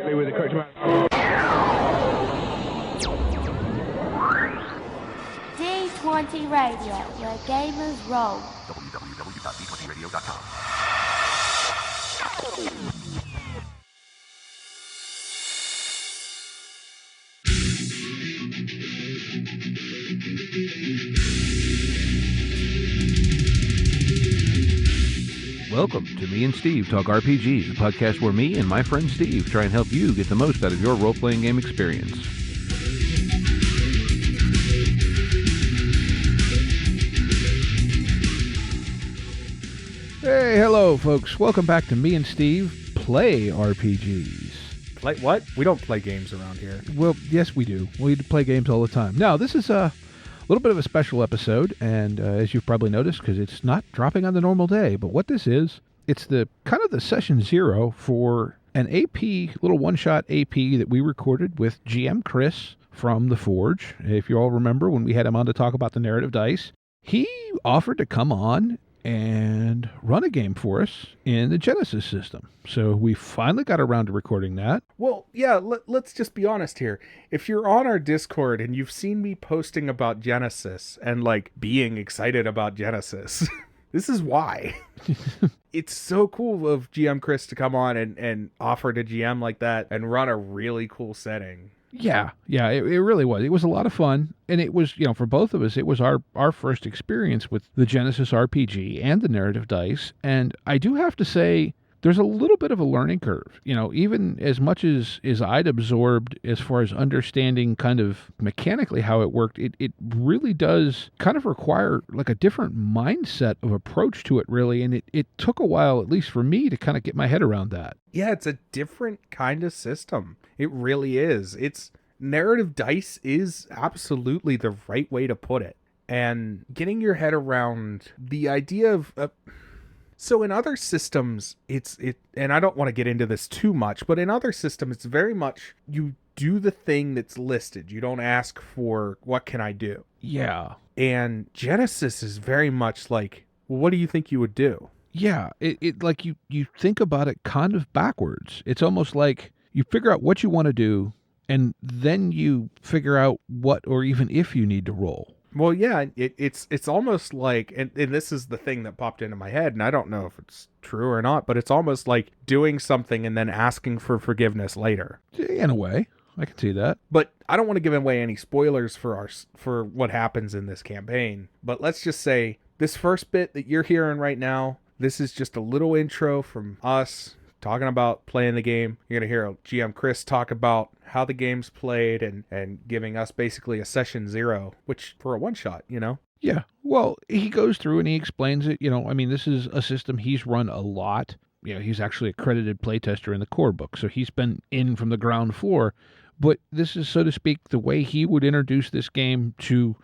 correctly with the correct amount. D20 Radio, where gamers roll. www.d20radio.com. Welcome to Me and Steve Talk RPGs, a podcast where me and my friend Steve try and help you get the most out of your role-playing game experience. Hey, hello, folks. Welcome back to Me and Steve Play RPGs. Play what? We don't play games around here. Well, yes, we do. We play games all the time. Now, this is a little bit of a special episode, and as you've probably noticed, because it's not dropping on the normal day, but what this is, it's the kind of the session zero for an AP, little one-shot AP that we recorded with GM Chris from The Forge. If you all remember when we had him on to talk about the narrative dice, he offered to come on and run a game for us in the Genesys system. So we finally got around to recording that. Well, yeah, let's just be honest here. If you're on our Discord and you've seen me posting about Genesys and, like, being excited about Genesys, this is why. It's so cool of GM Chris to come on and offer to GM like that and run a really cool setting. Yeah, it really was. It was a lot of fun, and it was, for both of us, it was our first experience with the Genesys RPG and the narrative dice, and I do have to say, there's a little bit of a learning curve. Even as much as I'd absorbed as far as understanding kind of mechanically how it worked, it really does kind of require like a different mindset of approach to it, really, and it took a while, at least for me, to kind of get my head around that. Yeah, it's a different kind of system. It really is. It's narrative dice is absolutely the right way to put it. And getting your head around the idea of... So in other systems, and I don't want to get into this too much, but in other systems, it's very much you do the thing that's listed. You don't ask for, what can I do? Yeah. And Genesys is very much like, well, what do you think you would do? Yeah, it like you think about it kind of backwards. It's almost like you figure out what you want to do, and then you figure out what or even if you need to roll. Well, yeah, it's almost like, and this is the thing that popped into my head, and I don't know if it's true or not, but it's almost like doing something and then asking for forgiveness later. In a way, I can see that. But I don't want to give away any spoilers for what happens in this campaign. But let's just say this first bit that you're hearing right now, this is just a little intro from us talking about playing the game. You're going to hear GM Chris talk about how the game's played and giving us basically a session zero, which for a one-shot, Yeah, well, he goes through and he explains it. This is a system he's run a lot. He's actually accredited playtester in the core book, so he's been in from the ground floor. But this is, so to speak, the way he would introduce this game to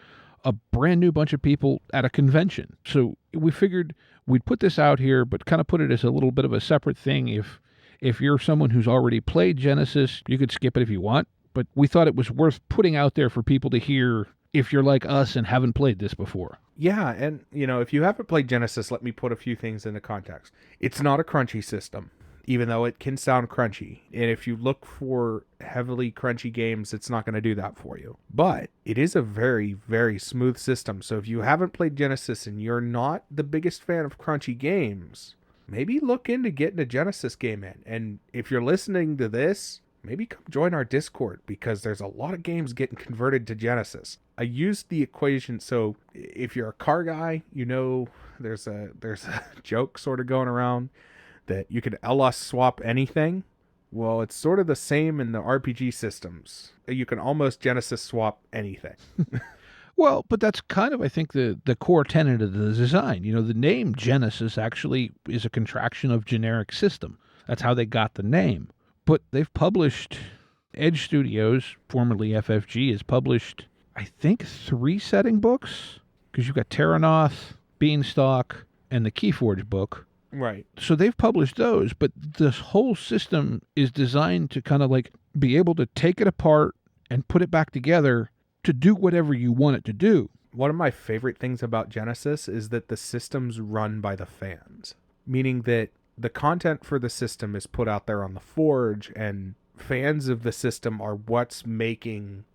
a brand new bunch of people at a convention. So we figured we'd put this out here, but kind of put it as a little bit of a separate thing. If you're someone who's already played Genesys, you could skip it if you want. But we thought it was worth putting out there for people to hear if you're like us and haven't played this before. Yeah, and, if you haven't played Genesys, let me put a few things into context. It's not a crunchy system, even though it can sound crunchy. And if you look for heavily crunchy games, it's not going to do that for you. But it is a very, very smooth system. So if you haven't played Genesys and you're not the biggest fan of crunchy games, maybe look into getting a Genesys game in. And if you're listening to this, maybe come join our Discord, because there's a lot of games getting converted to Genesys. I used the equation, so if you're a car guy, there's a joke sort of going around that you could LS swap anything. Well, it's sort of the same in the RPG systems. You can almost Genesys swap anything. Well, but that's kind of, I think, the core tenet of the design. The name Genesys actually is a contraction of generic system. That's how they got the name. But they've published, Edge Studios, formerly FFG, has published, I think, 3 setting books. Because you've got Terranoth, Beanstalk, and the Keyforge book. Right. So they've published those, but this whole system is designed to kind of like be able to take it apart and put it back together to do whatever you want it to do. One of my favorite things about Genesys is that the system's run by the fans, meaning that the content for the system is put out there on the Forge, and fans of the system are what's making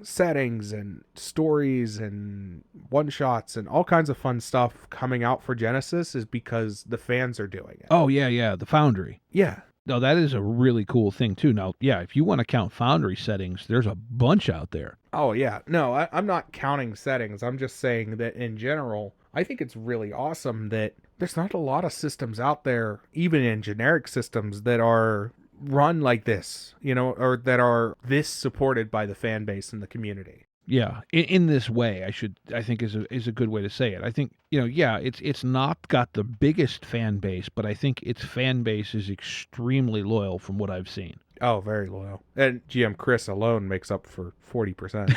settings and stories and one shots and all kinds of fun stuff coming out for Genesys, is because the fans are doing it. Oh, yeah, the Foundry. Yeah. No, that is a really cool thing, too. Now, yeah, if you want to count Foundry settings, there's a bunch out there. Oh, yeah. No, I'm not counting settings. I'm just saying that in general, I think it's really awesome that there's not a lot of systems out there, even in generic systems, that are run like this, or that are this supported by the fan base and the community. Yeah, in this way, I think is a good way to say it. I think, yeah, it's not got the biggest fan base, but I think its fan base is extremely loyal from what I've seen. Oh, very loyal. And GM Chris alone makes up for 40%.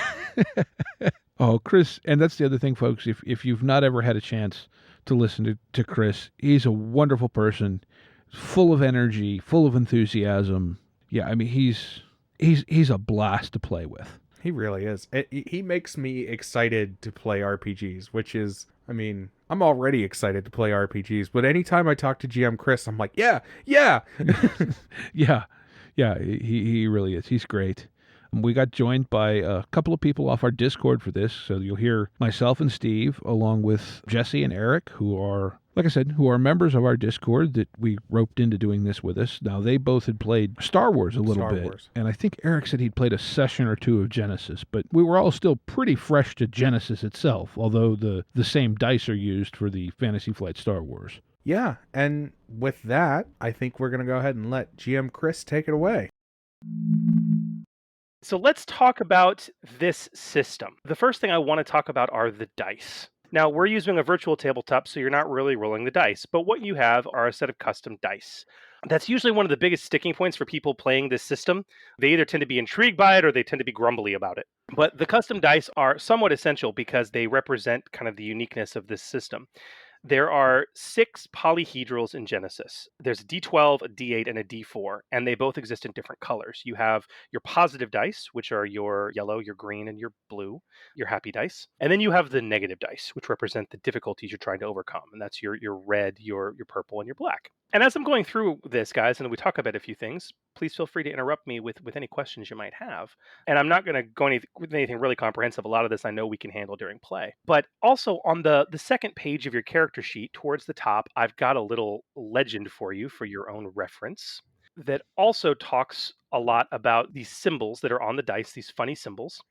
Oh, Chris, and that's the other thing, folks. If you've not ever had a chance to listen to Chris, he's a wonderful person, full of energy, full of enthusiasm. Yeah, I mean, he's a blast to play with. He really is. He makes me excited to play RPGs, which is, I mean, I'm already excited to play RPGs, but anytime I talk to GM Chris, I'm like, yeah. Yeah, he really is. He's great. We got joined by a couple of people off our Discord for this, so you'll hear myself and Steve, along with Jesse and Eric, who are, like I said, who are members of our Discord that we roped into doing this with us. Now, they both had played Star Wars a little bit, and I think Eric said he'd played a session or two of Genesys, but we were all still pretty fresh to Genesys itself, although the same dice are used for the Fantasy Flight Star Wars. Yeah, and with that, I think we're going to go ahead and let GM Chris take it away. So let's talk about this system. The first thing I want to talk about are the dice. Now, we're using a virtual tabletop, so you're not really rolling the dice, but what you have are a set of custom dice. That's usually one of the biggest sticking points for people playing this system. They either tend to be intrigued by it or they tend to be grumbly about it. But the custom dice are somewhat essential because they represent kind of the uniqueness of this system. There are 6 polyhedrals in Genesys. There's a D12, a D8, and a D4, and they both exist in different colors. You have your positive dice, which are your yellow, your green, and your blue, your happy dice. And then you have the negative dice, which represent the difficulties you're trying to overcome, and that's your red, your purple, and your black. And as I'm going through this, guys, and we talk about a few things, please feel free to interrupt me with any questions you might have. And I'm not going to go with anything really comprehensive. A lot of this I know we can handle during play. But also on the second page of your character sheet towards the top, I've got a little legend for you for your own reference that also talks a lot about these symbols that are on the dice, these funny symbols.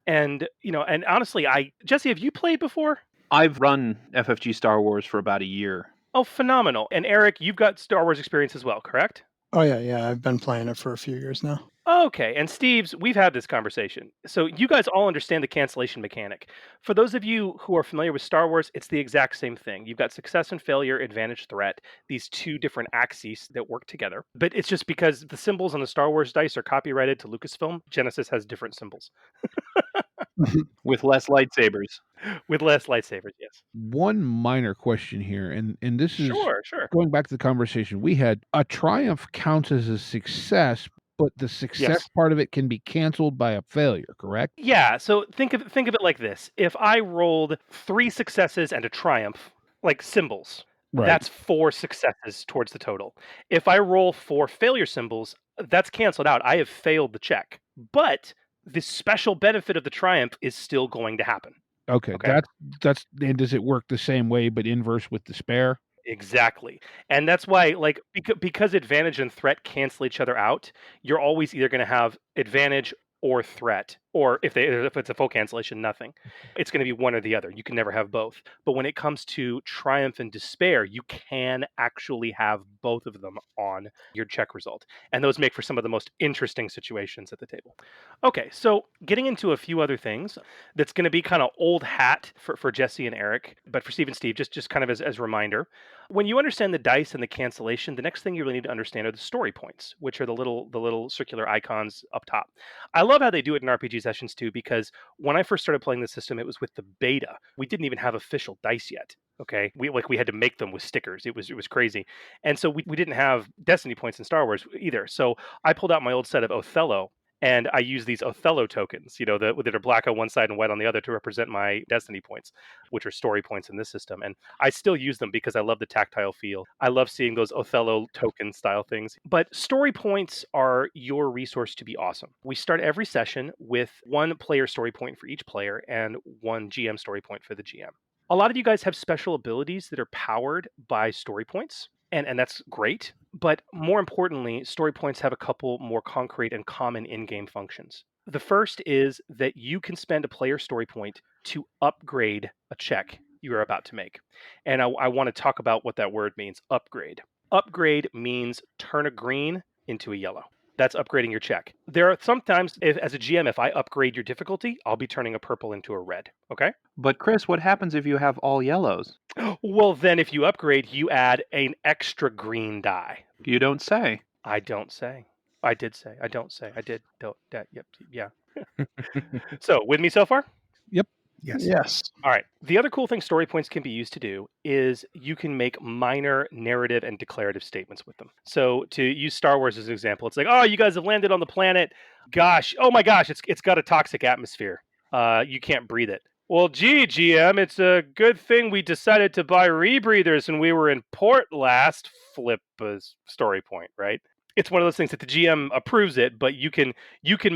And, and honestly, Jesse, have you played before? I've run FFG Star Wars for about a year. Oh, phenomenal. And Eric, you've got Star Wars experience as well, correct? Oh, yeah. I've been playing it for a few years now. Okay. And Steve's, we've had this conversation. So you guys all understand the cancellation mechanic. For those of you who are familiar with Star Wars, it's the exact same thing. You've got success and failure, advantage, threat, these 2 different axes that work together. But it's just because the symbols on the Star Wars dice are copyrighted to Lucasfilm, Genesys has different symbols. With less lightsabers. With less lightsabers, yes. One minor question here, and this is Sure. going back to the conversation we had. A triumph counts as a success, but the success part of it can be canceled by a failure, correct? Yeah, so think of it like this. If I rolled 3 successes and a triumph, like symbols, Right. that's 4 successes towards the total. If I roll 4 failure symbols, that's canceled out. I have failed the check. But the special benefit of the triumph is still going to happen. Okay. That's and does it work the same way but inverse with despair? Exactly. And that's why, like, because advantage and threat cancel each other out, you're always either going to have advantage or threat, or if it's a full cancellation, nothing. It's going to be one or the other. You can never have both. But when it comes to triumph and despair, you can actually have both of them on your check result. And those make for some of the most interesting situations at the table. Okay, so getting into a few other things that's going to be kind of old hat for Jesse and Eric, but for Steve and Steve, just kind of as a reminder. When you understand the dice and the cancellation, the next thing you really need to understand are the story points, which are the little circular icons up top. I love how they do it in RPG sessions too, because when I first started playing the system, it was with the beta. We didn't even have official dice yet. Okay, we had to make them with stickers. It was crazy, and so we didn't have Destiny points in Star Wars either. So I pulled out my old set of Othello, And I use these Othello tokens, that are black on one side and white on the other to represent my destiny points, which are story points in this system. And I still use them because I love the tactile feel. I love seeing those Othello token style things. But story points are your resource to be awesome. We start every session with one player story point for each player and one GM story point for the GM. A lot of you guys have special abilities that are powered by story points, and that's great. But more importantly, story points have a couple more concrete and common in-game functions. The first is that you can spend a player story point to upgrade a check you are about to make. And I want to talk about what that word means, upgrade. Upgrade means turn a green into a yellow. That's upgrading your check. There are sometimes, as a GM, if I upgrade your difficulty, I'll be turning a purple into a red, okay? But Chris, what happens if you have all yellows? Well, then if you upgrade, you add an extra green die. You don't say. I don't say. I did say. I don't say. I did. Don't. That. Yep. Yeah. So, with me so far? Yes. Yes. All right. The other cool thing story points can be used to do is you can make minor narrative and declarative statements with them. So, to use Star Wars as an example, it's like, oh, you guys have landed on the planet. Gosh, oh my gosh, it's got a toxic atmosphere. You can't breathe it. Well, gee, GM, it's a good thing we decided to buy rebreathers when we were in port last. Flip a story point, right? It's one of those things that the GM approves it, but you can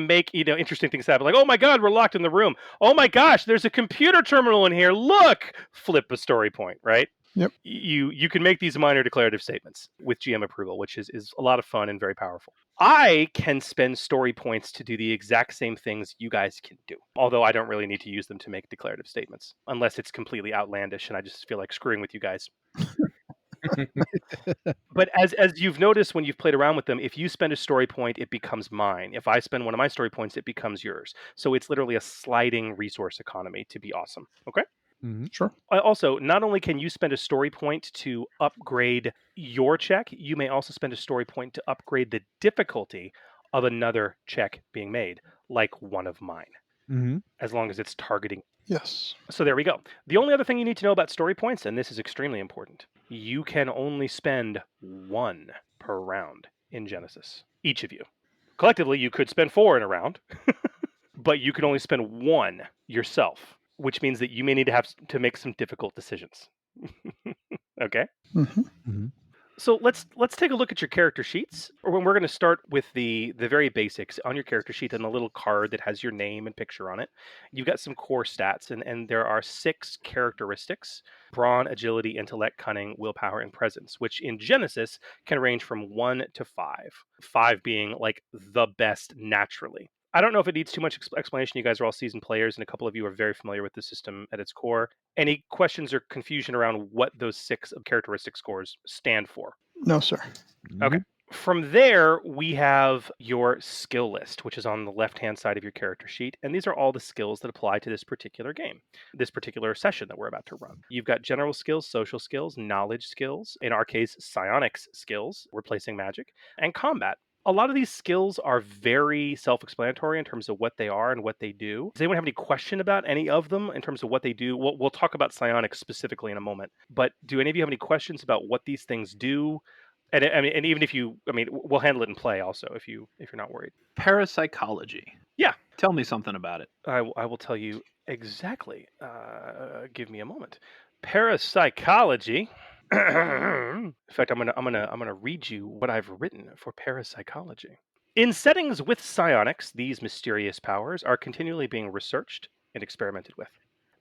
make interesting things happen. Like, oh my God, we're locked in the room. Oh my gosh, there's a computer terminal in here. Look, flip a story point, right? Yep. You can make these minor declarative statements with GM approval, which is a lot of fun and very powerful. I can spend story points to do the exact same things you guys can do, although I don't really need to use them to make declarative statements, unless it's completely outlandish and I just feel like screwing with you guys. But as you've noticed when you've played around with them, if you spend a story point, it becomes mine. If I spend one of my story points, it becomes yours. So it's literally a sliding resource economy to be awesome. Okay? Sure. Also, not only can you spend a story point to upgrade your check, you may also spend a story point to upgrade the difficulty of another check being made, like one of mine, as long as it's targeting. Yes. So there we go. The only other thing you need to know about story points, and this is extremely important, you can only spend one per round in Genesys, each of you. Collectively, you could spend 4 in a round, but you can only spend 1 yourself, which means that you may need to have to make some difficult decisions. Okay? So let's take a look at your character sheets. Or when we're going to start with the very basics on your character sheet and a little card that has your name and picture on it. You've got some core stats, and there are 6 characteristics: brawn, agility, intellect, cunning, willpower, and presence, which in Genesys can range from 1 to 5. 5 being like the best naturally. I don't know if it needs too much explanation. You guys are all seasoned players, and a couple of you are very familiar with the system at its core. Any questions or confusion around what those 6 characteristic scores stand for? No, sir. Okay. From there, we have your skill list, which is on the left-hand side of your character sheet. And these are all the skills that apply to this particular game, this particular session that we're about to run. You've got general skills, social skills, knowledge skills, in our case, psionics skills, replacing magic, and combat. A lot of these skills are very self-explanatory in terms of what they are and what they do. Does anyone have any question about any of them in terms of what they do? We'll talk about psionics specifically in a moment. But do any of you have any questions about what these things do? And even if we'll handle it in play also if you're not worried. Parapsychology. Yeah. Tell me something about it. I will tell you exactly. Give me a moment. Parapsychology. In fact, I'm gonna read you what I've written for parapsychology. In settings with psionics, these mysterious powers are continually being researched and experimented with.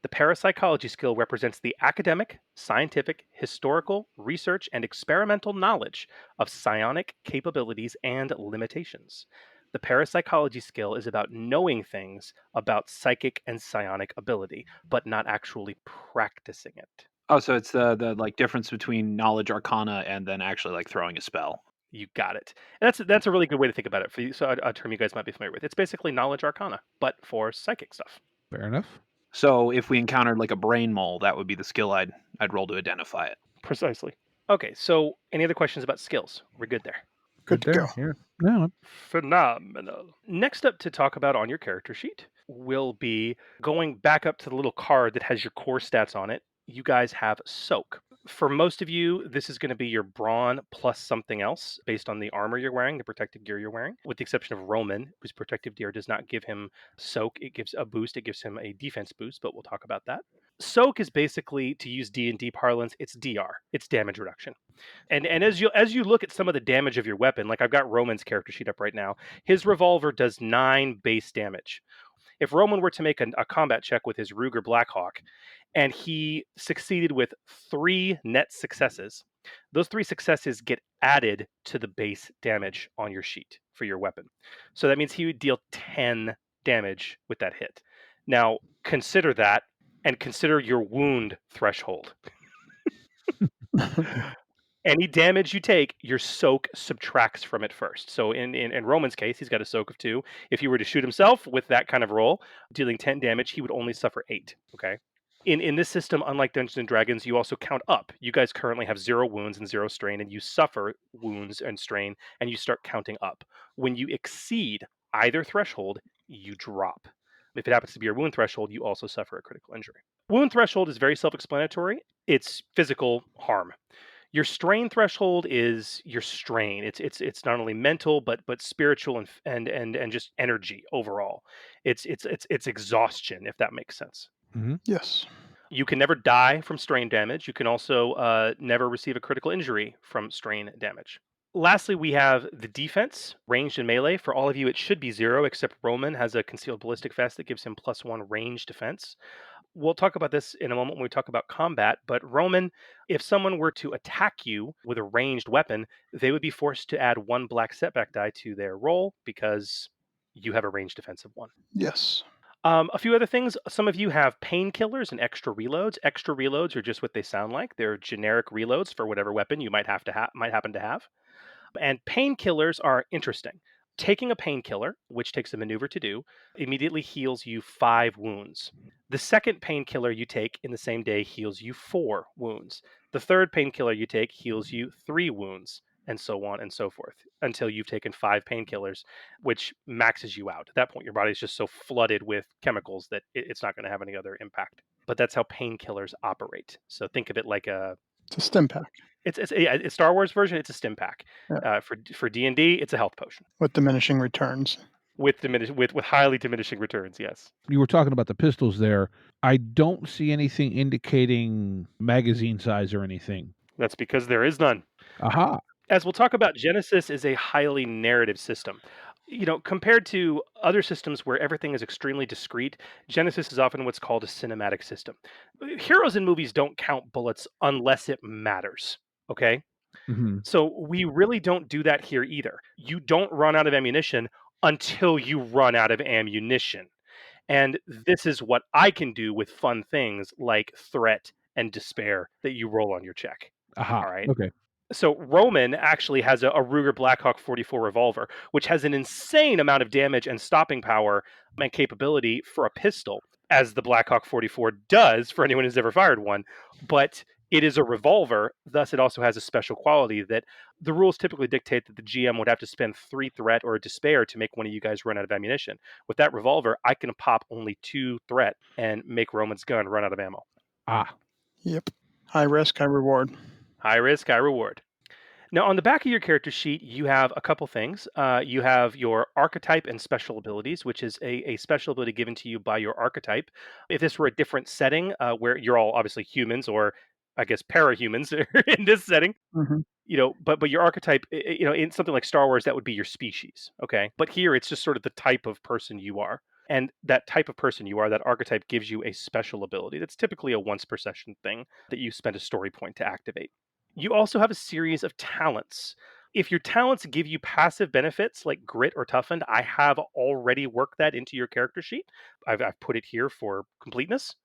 The parapsychology skill represents the academic, scientific, historical, research, and experimental knowledge of psionic capabilities and limitations. The parapsychology skill is about knowing things about psychic and psionic ability, but not actually practicing it. Oh, so it's the like difference between knowledge arcana and then actually like throwing a spell. You got it. And that's a really good way to think about it. For you, so a term you guys might be familiar with. It's basically knowledge arcana, but for psychic stuff. Fair enough. So if we encountered like a brain mole, that would be the skill I'd roll to identify it. Precisely. Okay, so any other questions about skills? We're good there. Good to go. Yeah. No, Phenomenal. Next up to talk about on your character sheet will be going back up to the little card that has your core stats on it. You guys have Soak. For most of you, this is going to be your brawn plus something else based on the armor you're wearing, the protective gear you're wearing, with the exception of Roman, whose protective gear does not give him soak. It gives a boost. It gives him a defense boost, but we'll talk about that. Soak is basically, to use D&D parlance, it's DR. It's damage reduction. And as you look at some of the damage of your weapon, like I've got Roman's character sheet up right now, his revolver does 9 base damage. If Roman were to make a combat check with his Ruger Blackhawk and he succeeded with 3 net successes, those 3 successes get added to the base damage on your sheet for your weapon. So that means he would deal 10 damage with that hit. Now, consider that and consider your wound threshold. Any damage you take, your soak subtracts from it first. So in Roman's case, he's got a soak of 2. If he were to shoot himself with that kind of roll, dealing 10 damage, he would only suffer 8. Okay. In this system, unlike Dungeons and Dragons, you also count up. You guys currently have 0 wounds and 0 strain, and you suffer wounds and strain, and you start counting up. When you exceed either threshold, you drop. If it happens to be your wound threshold, you also suffer a critical injury. Wound threshold is very self-explanatory. It's physical harm. Your strain threshold is your strain. It's not only mental but spiritual and just energy overall. It's exhaustion, if that makes sense. Yes. You can never die from strain damage. You can also never receive a critical injury from strain damage. Lastly, we have the defense, ranged and melee. For all of you, it should be 0, except Roman has a concealed ballistic vest that gives him +1 range defense. We'll talk about this in a moment when we talk about combat, but Roman, if someone were to attack you with a ranged weapon, they would be forced to add 1 black setback die to their roll because you have a ranged defensive 1. Yes. A few other things. Some of you have painkillers and extra reloads. Extra reloads are just what they sound like. They're generic reloads for whatever weapon you might happen to have. And painkillers are interesting. Taking a painkiller, which takes a maneuver to do, immediately heals you 5 wounds. The second painkiller you take in the same day heals you 4 wounds. The third painkiller you take heals you 3 wounds, and so on and so forth, until you've taken 5 painkillers, which maxes you out. At that point, your body's just so flooded with chemicals that it's not going to have any other impact. But that's how painkillers operate. So think of it like It's a stim pack it's Star Wars version. It's a stim pack. Yeah. For D&D, it's a health potion with diminishing returns. with highly diminishing returns. Yes. You were talking about the pistols there. I don't see anything indicating magazine size or anything. That's because there is none. Aha. As we'll talk about, Genesys is a highly narrative system. Compared to other systems where everything is extremely discrete, Genesys is often what's called a cinematic system. Heroes in movies don't count bullets unless it matters. Okay? Mm-hmm. So we really don't do that here either. You don't run out of ammunition until you run out of ammunition. And this is what I can do with fun things like threat and despair that you roll on your check. Aha. All right. Okay. So Roman actually has a Ruger Blackhawk 44 revolver, which has an insane amount of damage and stopping power and capability for a pistol, as the Blackhawk 44 does for anyone who's ever fired one. But it is a revolver, thus it also has a special quality that the rules typically dictate that the GM would have to spend 3 threat or despair to make one of you guys run out of ammunition. With that revolver, I can pop only 2 threat and make Roman's gun run out of ammo. Ah. Yep. High risk, high reward. High risk, high reward. Now, on the back of your character sheet, you have a couple things. You have your archetype and special abilities, which is a special ability given to you by your archetype. If this were a different setting where you're all obviously humans, or I guess parahumans in this setting, Mm-hmm. but your archetype, in something like Star Wars, that would be your species. Okay. But here it's just sort of the type of person you are. And that type of person you are, that archetype gives you a special ability. That's typically a once per session thing that you spend a story point to activate. You also have a series of talents. If your talents give you passive benefits like grit or toughened, I have already worked that into your character sheet. I've put it here for completeness.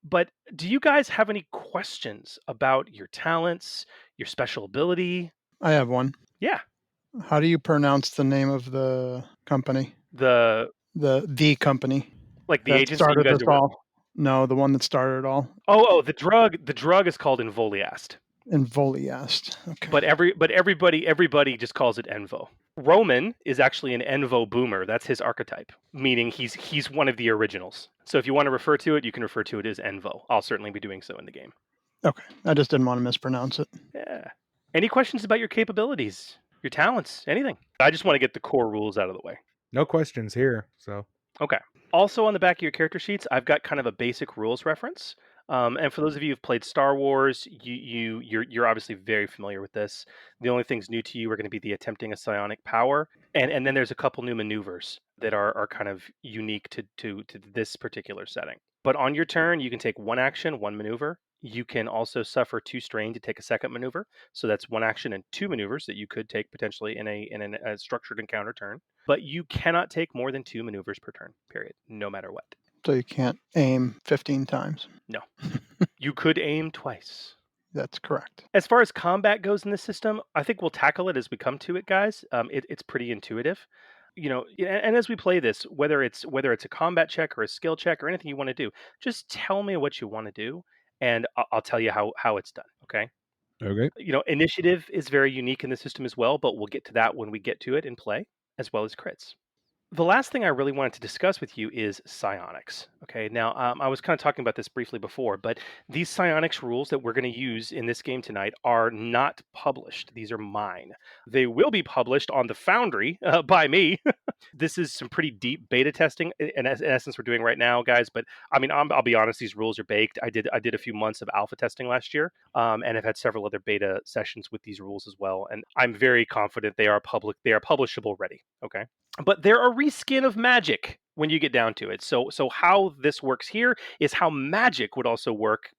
But do you guys have any questions about your talents, your special ability? I have one. Yeah. How do you pronounce the name of the company? The company like the that agency you started guys this are all? No, the one that started it all. Oh, the drug is called Involiast. Involiast. Okay. But everybody just calls it Envo. Roman is actually an Envo boomer. That's his archetype, meaning he's one of the originals. So if you want to refer to it, you can refer to it as Envo. I'll certainly be doing so in the game. Okay. I just didn't want to mispronounce it. Yeah. Any questions about your capabilities, your talents, anything? I just want to get the core rules out of the way. No questions here. So Okay. Also on the back of your character sheets, I've got kind of a basic rules reference. And for those of you who've played Star Wars, you're obviously very familiar with this. The only things new to you are going to be the attempting a psionic power, and then there's a couple new maneuvers that are kind of unique to this particular setting. But on your turn, you can take one action, one maneuver. You can also suffer 2 strain to take a second maneuver. So that's one action and 2 maneuvers that you could take potentially in a structured encounter turn. But you cannot take more than 2 maneuvers per turn, period, no matter what. So you can't aim 15 times. No. You could aim twice. That's correct. As far as combat goes in this system, I think we'll tackle it as we come to it, guys. It's pretty intuitive. And as we play this, whether it's a combat check or a skill check or anything you want to do, just tell me what you want to do, and I'll tell you how it's done. Okay. Okay. Initiative is very unique in the system as well, but we'll get to that when we get to it in play, as well as crits. The last thing I really wanted to discuss with you is psionics. Okay, now I was kind of talking about this briefly before, but these psionics rules that we're going to use in this game tonight are not published. These are mine. They will be published on the Foundry by me. This is some pretty deep beta testing, in essence, we're doing right now, guys. But I mean, I'll be honest; these rules are baked. I did a few months of alpha testing last year, and I've had several other beta sessions with these rules as well. And I'm very confident they are public. They are publishable ready. Okay. But they're a reskin of Magic when you get down to it. So how this works here is how Magic would also work,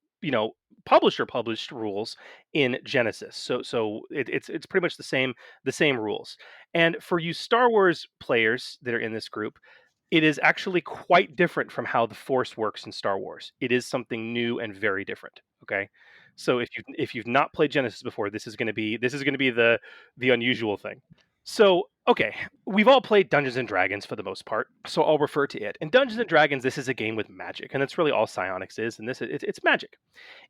published rules in Genesis. So it's pretty much the same rules. And for you Star Wars players that are in this group, it is actually quite different from how the Force works in Star Wars. It is something new and very different. Okay. So if you've not played Genesis before, this is going to be the unusual thing. So, okay, we've all played Dungeons and Dragons for the most part, so I'll refer to it. In Dungeons and Dragons, this is a game with magic, and that's really all psionics is, and it's magic.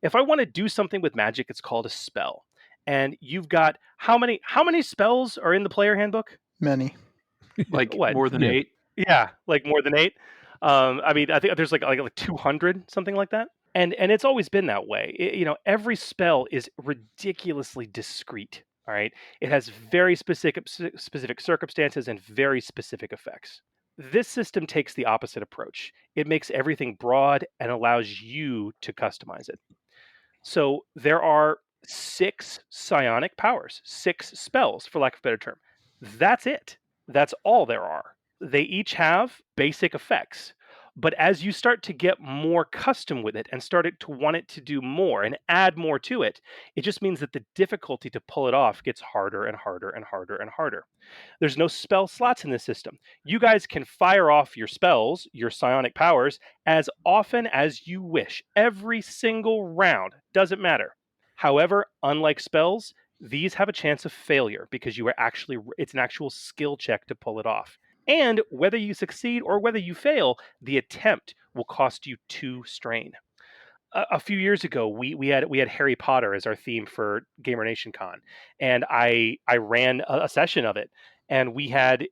If I want to do something with magic, it's called a spell. And you've got how many spells are in the player handbook? Many. Like What? more than Yeah. 8. Yeah, like more than 8. I mean, I think there's like 200, something like that. And it's always been that way. Every spell is ridiculously discrete. All right, it has very specific circumstances and very specific effects. This system takes the opposite approach. It makes everything broad and allows you to customize it. So there are 6 psionic powers, 6 spells, for lack of a better term. That's it. That's all there are. They each have basic effects. But as you start to get more custom with it and started to want it to do more and add more to it, it just means that the difficulty to pull it off gets harder and harder and harder and harder. There's no spell slots in this system. You guys can fire off your spells, your psionic powers, as often as you wish. Every single round. Doesn't matter. However, unlike spells, these have a chance of failure because it's an actual skill check to pull it off. And whether you succeed or whether you fail, the attempt will cost you 2 strain. A few years ago, we had Harry Potter as our theme for Gamer Nation Con, and I ran a session of it, and we had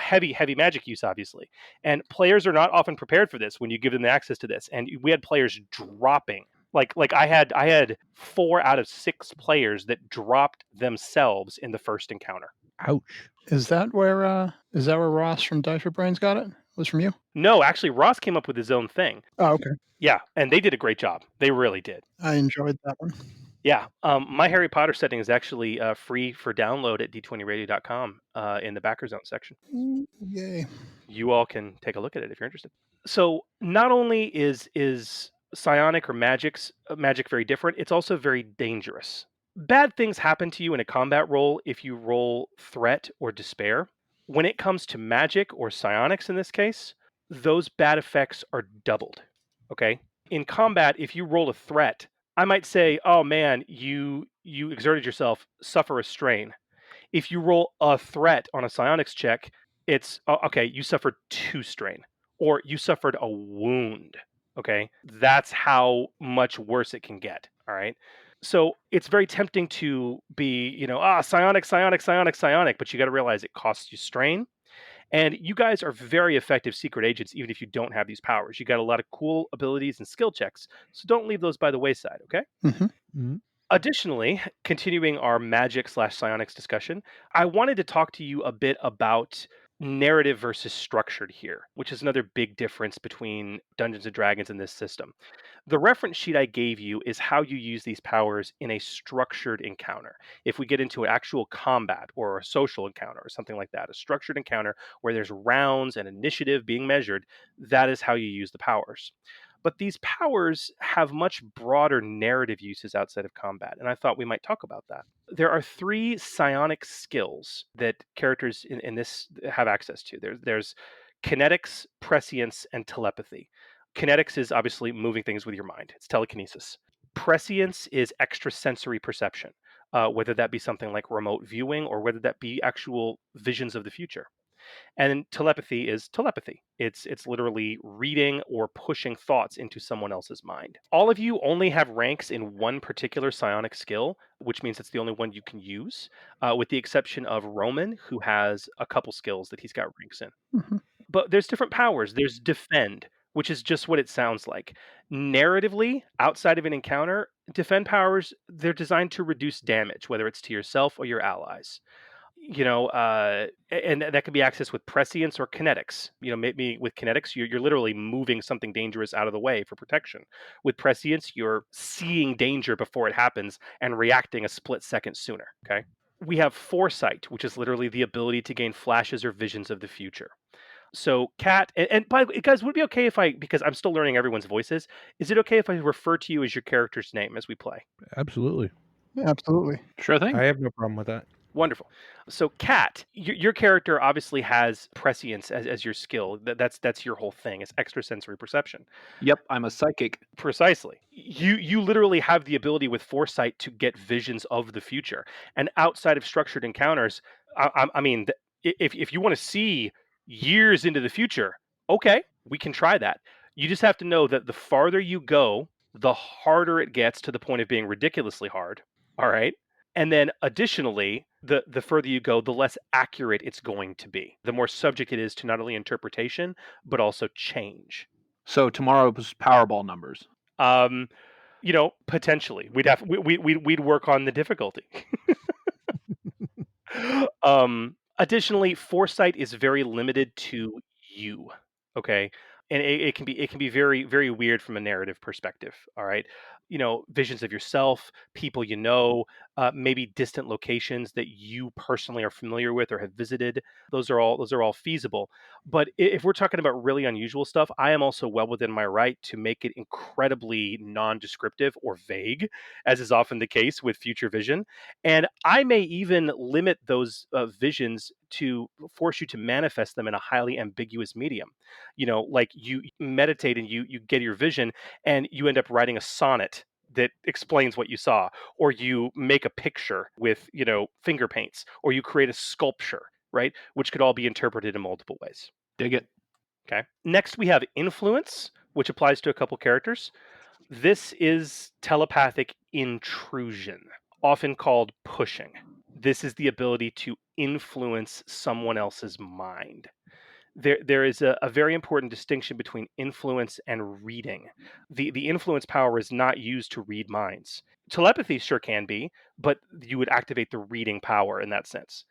heavy magic use, obviously, and players are not often prepared for this when you give them the access to this, and we had players dropping. Like I had 4 out of 6 players that dropped themselves in the first encounter. Ouch. Is that where Ross from Dice for Brains got it? Was from you? No, actually, Ross came up with his own thing. Oh, okay. Yeah, and they did a great job. They really did. I enjoyed that one. Yeah, my Harry Potter setting is actually free for download at d20radio.com in the Backer Zone section. Yay. You all can take a look at it if you're interested. So not only is psionic or magic very different, it's also very dangerous. Bad things happen to you in a combat roll if you roll threat or despair. When it comes to magic or psionics in this case, those bad effects are doubled. Okay? In combat, if you roll a threat, I might say, oh man, you exerted yourself, suffer a strain. If you roll a threat on a psionics check, it's, okay, you suffered 2 strain. Or you suffered a wound. Okay? That's how much worse it can get. All right? So it's very tempting to be, psionic, but you got to realize it costs you strain. And you guys are very effective secret agents, even if you don't have these powers. You got a lot of cool abilities and skill checks, so don't leave those by the wayside, okay? Hmm. Mhm. Additionally, continuing our magic slash psionics discussion, I wanted to talk to you a bit about narrative versus structured here, which is another big difference between Dungeons and Dragons and this system. The reference sheet I gave you is how you use these powers in a structured encounter. If we get into an actual combat or a social encounter or something like that, a structured encounter where there's rounds and initiative being measured, that is how you use the powers. But these powers have much broader narrative uses outside of combat, and I thought we might talk about that. There are three psionic skills that characters in this have access to. There's kinetics, prescience, and telepathy. Kinetics is obviously moving things with your mind. It's telekinesis. Prescience is extrasensory perception, whether that be something like remote viewing or whether that be actual visions of the future. And telepathy is telepathy. It's literally reading or pushing thoughts into someone else's mind. All of you only have ranks in one particular psionic skill, which means it's the only one you can use, with the exception of Roman, who has a couple skills that he's got ranks in. Hmm. But there's different powers. There's defend, which is just what it sounds like. Narratively, outside of an encounter, defend powers, they're designed to reduce damage, whether it's to yourself or your allies. And that can be accessed with prescience or kinetics. Maybe with kinetics, you're literally moving something dangerous out of the way for protection. With prescience, you're seeing danger before it happens and reacting a split second sooner. Okay. We have foresight, which is literally the ability to gain flashes or visions of the future. So, Kat, and by the way, guys, would it be okay if because I'm still learning everyone's voices, is it okay if I refer to you as your character's name as we play? Absolutely. Yeah, absolutely. Sure thing. I have no problem with that. Wonderful. So, Kat, your character obviously has prescience as your skill. That's your whole thing. It's extrasensory perception. Yep, I'm a psychic. Precisely. You literally have the ability with foresight to get visions of the future. And outside of structured encounters, I mean, if you want to see years into the future, okay, we can try that. You just have to know that the farther you go, the harder it gets to the point of being ridiculously hard. All right. And then additionally, the further you go, the less accurate it's going to be. The more subject it is to not only interpretation, but also change. So tomorrow's Powerball numbers. Potentially, we'd work on the difficulty. Additionally, foresight is very limited to you. Okay, and it can be very very weird from a narrative perspective. All right, visions of yourself, people maybe distant locations that you personally are familiar with or have visited. Those are all feasible. But if we're talking about really unusual stuff, I am also well within my right to make it incredibly non-descriptive or vague, as is often the case with future vision. And I may even limit those visions to force you to manifest them in a highly ambiguous medium. Like you meditate and you get your vision and you end up writing a sonnet that explains what you saw, or you make a picture with finger paints, or you create a sculpture, right? Which could all be interpreted in multiple ways. Dig it. Okay. Next, we have influence, which applies to a couple characters. This is telepathic intrusion, often called pushing. This is the ability to influence someone else's mind. There is a very important distinction between influence and reading. The influence power is not used to read minds. Telepathy sure can be, but you would activate the reading power in that sense.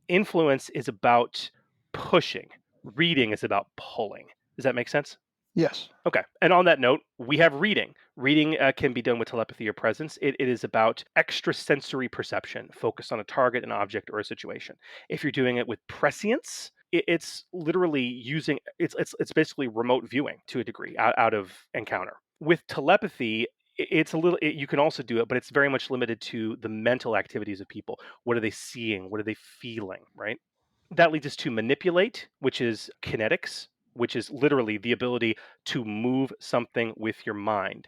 Influence is about pushing. Reading is about pulling. Does that make sense? Yes. Okay. And on that note, we have reading. Reading can be done with telepathy or presence. It is about extrasensory perception, focused on a target, an object, or a situation. If you're doing it with prescience, it's literally using it's basically remote viewing to a degree out of encounter. With telepathy, it's a little you can also do it, but it's very much limited to the mental activities of people. What are they seeing? What are they feeling? Right? That leads us to manipulate, which is kinetics, which is literally the ability to move something with your mind.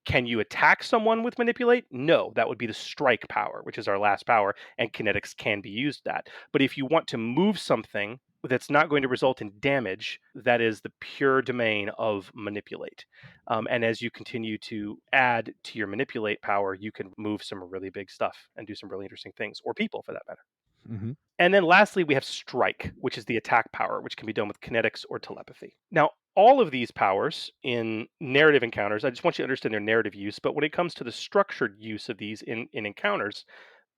Can you attack someone with manipulate? No, that would be the strike power, which is our last power, and kinetics can be used that. But if you want to move something that's not going to result in damage, that is the pure domain of manipulate. And as you continue to add to your manipulate power, you can move some really big stuff and do some really interesting things, or people for that matter. Hmm. And then lastly, we have strike, which is the attack power, which can be done with kinetics or telepathy. Now, all of these powers in narrative encounters, I just want you to understand their narrative use, but when it comes to the structured use of these in encounters,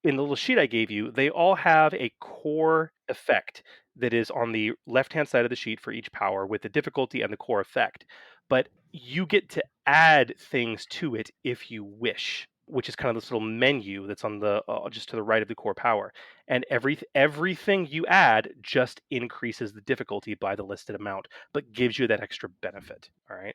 in the little sheet I gave you, they all have a core effect that is on the left hand side of the sheet for each power with the difficulty and the core effect. But you get to add things to it if you wish, which is kind of this little menu that's on the just to the right of the core power. And everything you add just increases the difficulty by the listed amount, but gives you that extra benefit. All right.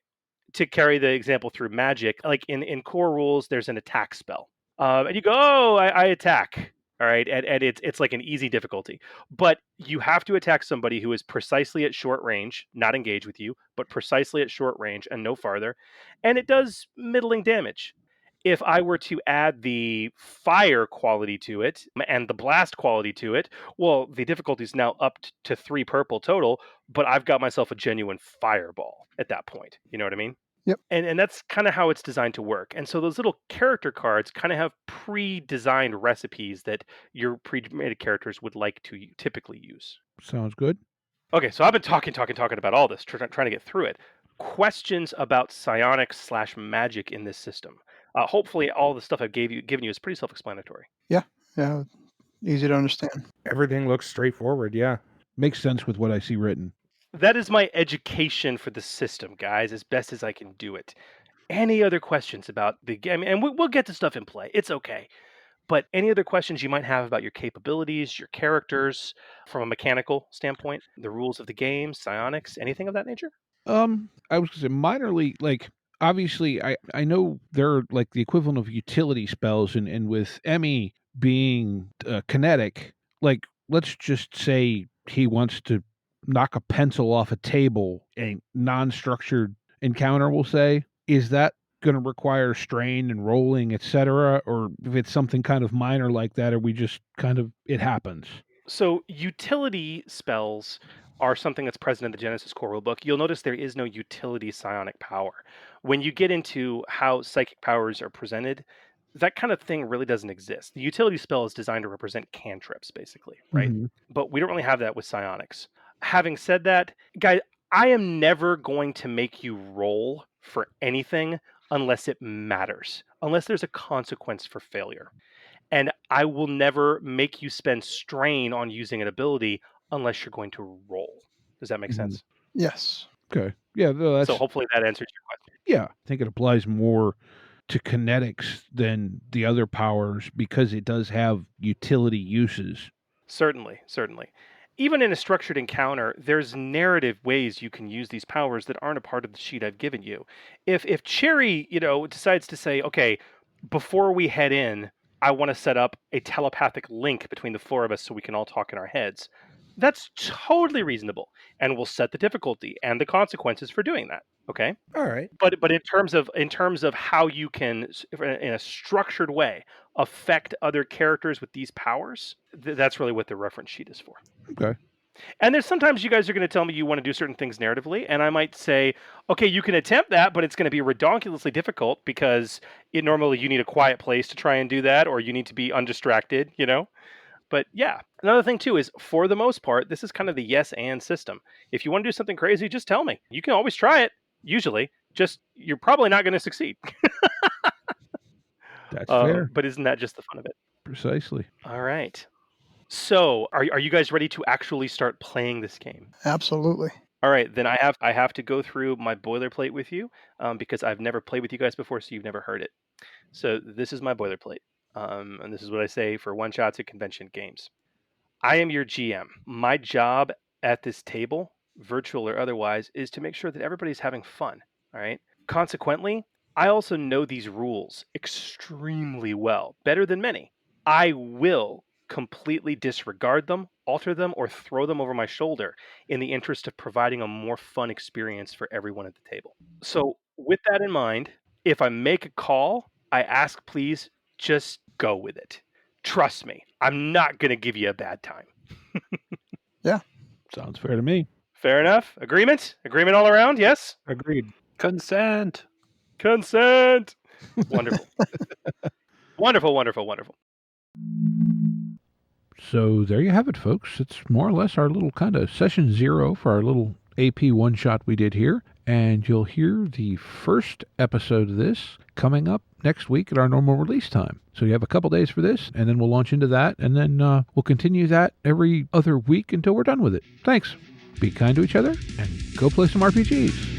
To carry the example through magic, like in core rules, there's an attack spell. And you go, oh, I attack. All right. And it's like an easy difficulty. But you have to attack somebody who is precisely at short range, not engage with you, but precisely at short range and no farther. And it does middling damage. If I were to add the fire quality to it and the blast quality to it, well, the difficulty is now up to 3 purple total, but I've got myself a genuine fireball at that point. You know what I mean? Yep. And that's kind of how it's designed to work. And so those little character cards kind of have pre-designed recipes that your pre-made characters would like to typically use. Sounds good. Okay, so I've been talking about all this, trying to get through it. Questions about psionics/magic in this system? Hopefully, all the stuff I've given you is pretty self-explanatory. Yeah, easy to understand. Everything looks straightforward. Yeah. Makes sense with what I see written. That is my education for the system, guys, as best as I can do it. Any other questions about the game? And we'll get to stuff in play. It's okay. But any other questions you might have about your capabilities, your characters, from a mechanical standpoint, the rules of the game, psionics, anything of that nature? I was gonna say minorly, like obviously I know they're like the equivalent of utility spells, and with Emmy being kinetic, like let's just say he wants to knock a pencil off a table, a non-structured encounter, we'll say, is that going to require strain and rolling, etc., or if it's something kind of minor like that, or we just kind of it happens? So utility spells are something that's present in the Genesis core rulebook. You'll notice there is no utility psionic power. When you get into how psychic powers are presented, that kind of thing really doesn't exist. The utility spell is designed to represent cantrips, basically, right? Mhm. But we don't really have that with psionics. Having said that, guys, I am never going to make you roll for anything unless it matters, unless there's a consequence for failure. And I will never make you spend strain on using an ability unless you're going to roll. Does that make Mhm. sense? Yes. Okay. Yeah, no, So that's hopefully that answers your question. yeah. I think it applies more to kinetics than the other powers because it does have utility uses. Certainly, certainly. Even in a structured encounter, there's narrative ways you can use these powers that aren't a part of the sheet I've given you. If Cherry, decides to say, okay, before we head in, I want to set up a telepathic link between the four of us so we can all talk in our heads. That's totally reasonable, and we'll set the difficulty and the consequences for doing that. Okay, All right. but in terms of how you can, in a structured way, affect other characters with these powers, that's really what the reference sheet is for. Okay. And there's sometimes you guys are going to tell me you want to do certain things narratively, and I might say, okay, you can attempt that, but it's going to be redonkulously difficult because normally you need a quiet place to try and do that, or you need to be undistracted. But yeah, another thing too is, for the most part, this is kind of the yes and system. If you want to do something crazy, just tell me. You can always try it. Usually, just you're probably not going to succeed. That's fair. But isn't that just the fun of it? Precisely. All right. So, are you guys ready to actually start playing this game? Absolutely. All right, then I have to go through my boilerplate with you because I've never played with you guys before, so you've never heard it. So this is my boilerplate, and this is what I say for one-shots at convention games. I am your GM. My job at this table, virtual or otherwise, is to make sure that everybody's having fun. All right. Consequently, I also know these rules extremely well, better than many. I will completely disregard them, alter them, or throw them over my shoulder in the interest of providing a more fun experience for everyone at the table. So, with that in mind, if I make a call, I ask please just go with it. Trust me, I'm not going to give you a bad time. Sounds fair to me. Fair enough? Agreement? Agreement all around? Yes? Agreed. Consent. Consent. Wonderful. Wonderful, wonderful, wonderful. So there you have it, folks. It's more or less our little kind of session 0 for our little AP one-shot we did here. And you'll hear the first episode of this coming up next week at our normal release time. So you have a couple days for this, and then we'll launch into that, and then we'll continue that every other week until we're done with it. Thanks. Be kind to each other, and go play some RPGs.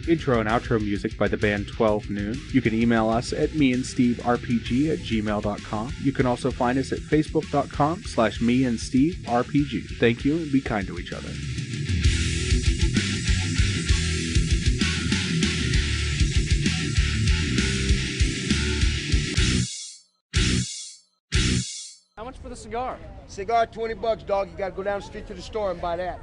Intro and outro music by the band 12 Noon. You can email us at meandsteverpg@gmail.com. You can also find us at facebook.com/meandsteverpg. Thank you, and be kind to each other. How much for the cigar? Cigar, $20, dog. You gotta go down the street to the store and buy that.